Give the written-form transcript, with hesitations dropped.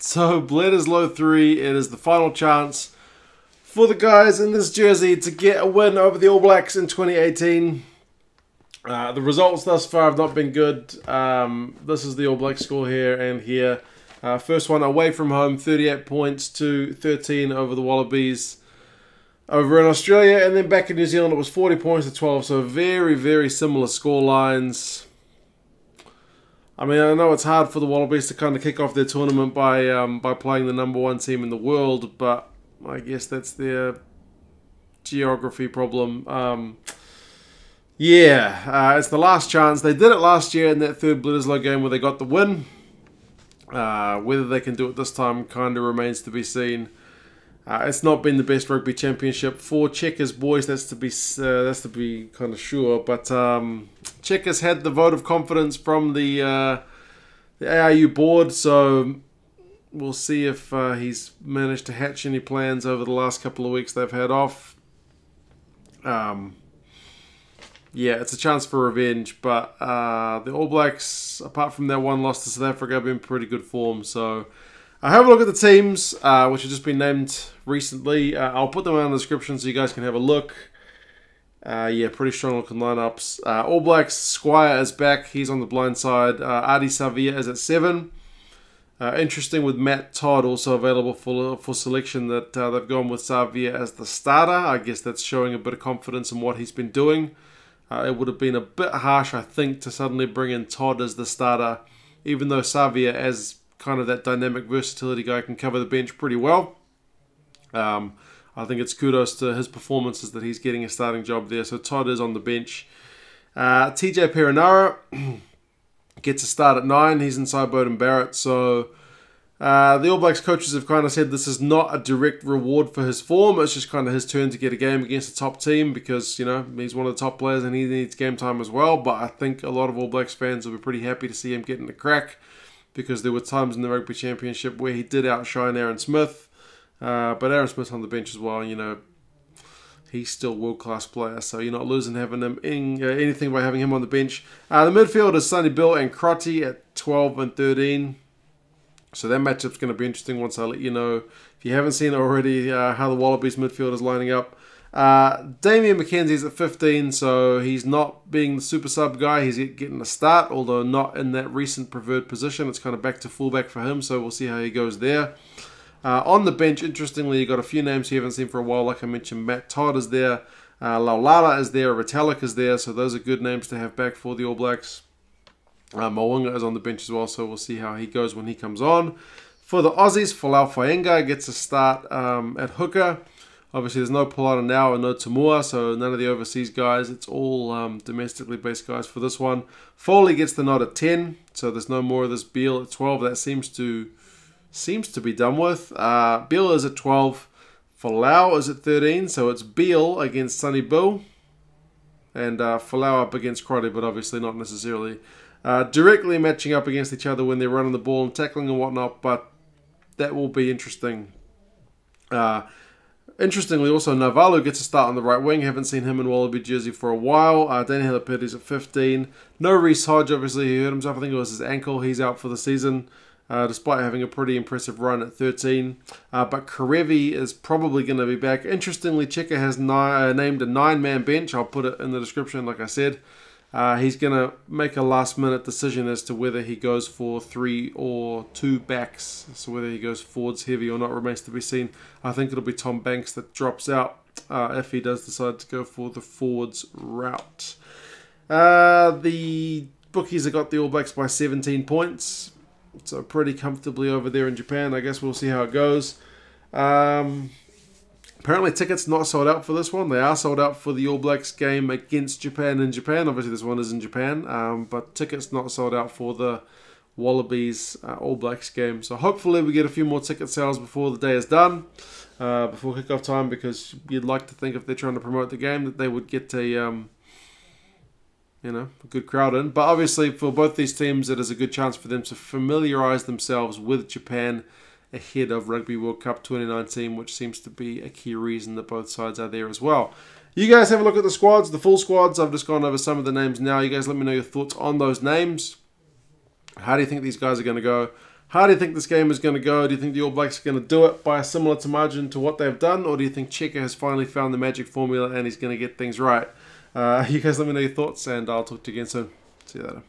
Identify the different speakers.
Speaker 1: So Bledisloe 3, it is the final chance for the guys in this jersey to get a win over the All Blacks in 2018. The results thus far have not been good. This is the All Black score here and here. First one away from home, 38 points to 13 over the Wallabies over in Australia. And then back in New Zealand, it was 40 points to 12. So very, very similar score lines. I mean, I know it's hard for the Wallabies to kind of kick off their tournament by playing the #1 team in the world, but I guess that's their geography problem. It's the last chance. They did it last year in that third Bledisloe game where they got the win. Whether they can do it this time kind of remains to be seen. It's not been the best rugby championship for Checkers, boys. That's to be kind of sure. But Checkers had the vote of confidence from the ARU board, so we'll see if he's managed to hatch any plans over the last couple of weeks they've had off. Yeah, it's a chance for revenge, but the All Blacks, apart from their one loss to South Africa, have been in pretty good form. So have a look at the teams, which have just been named recently. I'll put them in the description so you guys can have a look. Yeah, pretty strong looking lineups. All Blacks, Squire is back. He's on the blind side. Ardie Savea is at 7. Interesting with Matt Todd also available for selection that they've gone with Savea as the starter. I guess that's showing a bit of confidence in what he's been doing. It would have been a bit harsh, I think, to suddenly bring in Todd as the starter, even though Savea, as kind of that dynamic versatility guy, can cover the bench pretty well. I think it's kudos to his performances that he's getting a starting job there. So Todd is on the bench. TJ Perenara gets a start at 9. He's inside Beauden Barrett. So the All Blacks coaches have kind of said this is not a direct reward for his form. It's just kind of his turn to get a game against a top team because, you know, he's one of the top players and he needs game time as well. But I think a lot of All Blacks fans will be pretty happy to see him getting the crack because there were times in the Rugby Championship where he did outshine Aaron Smith. But Aaron Smith's on the bench as well, you know. He's still a world-class player, so you're not losing having him anything by having him on the bench. The midfield is Sonny, Bill, and Crotty at 12 and 13. So that matchup's going to be interesting once I let you know, if you haven't seen it already, how the Wallabies midfield is lining up. Damian McKenzie's at 15, so he's not being the super sub guy. He's getting a start, although not in that recent preferred position. It's kind of back to fullback for him, so we'll see how he goes there. On the bench, interestingly, you've got a few names you haven't seen for a while. Like I mentioned, Matt Todd is there. Laulala is there. Retallick is there. So those are good names to have back for the All Blacks. Mo'unga is on the bench as well, so we'll see how he goes when he comes on. For the Aussies, Fainga'a gets a start at hooker. Obviously, there's no Polana now and no Tamua, so none of the overseas guys. It's all domestically based guys for this one. Foley gets the nod at 10, so there's no more of this Beale at 12. That seems to be done with. Beale is at 12. Folau is at 13. So it's Beale against Sonny Bill. And Folau up against Crotty, but obviously not necessarily directly matching up against each other when they're running the ball and tackling and whatnot. But that will be interesting. Interestingly, also, Navalu gets a start on the right wing. Haven't seen him in Wallaby jersey for a while. Dane Haylett-Petty's at 15. No Reece Hodge, obviously. He hurt himself. I think it was his ankle. He's out for the season. Despite having a pretty impressive run at 13. But Kerevi is probably going to be back. Interestingly, Checker has named a 9-man bench. I'll put it in the description, like I said. He's going to make a last-minute decision as to whether he goes for 3 or 2 backs. So whether he goes forwards heavy or not remains to be seen. I think it'll be Tom Banks that drops out if he does decide to go for the forwards route. The bookies have got the All Blacks by 17 points. So pretty comfortably over there in Japan. I guess we'll see how it goes. Apparently tickets not sold out for this one. They are sold out for the All Blacks game against Japan in Japan. Obviously this one is in Japan. But tickets not sold out for the Wallabies All Blacks game. So hopefully we get a few more ticket sales before the day is done. Before kickoff time, because you'd like to think if they're trying to promote the game that they would get a good crowd in. But obviously, for both these teams, it is a good chance for them to familiarise themselves with Japan ahead of Rugby World Cup 2019, which seems to be a key reason that both sides are there as well. You guys have a look at the squads, the full squads. I've just gone over some of the names now. You guys let me know your thoughts on those names. How do you think these guys are going to go? How do you think this game is going to go? Do you think the All Blacks are going to do it by a similar to margin to what they've done? Or do you think Cheika has finally found the magic formula and he's going to get things right? You guys let me know your thoughts, and I'll talk to you again soon. See you later.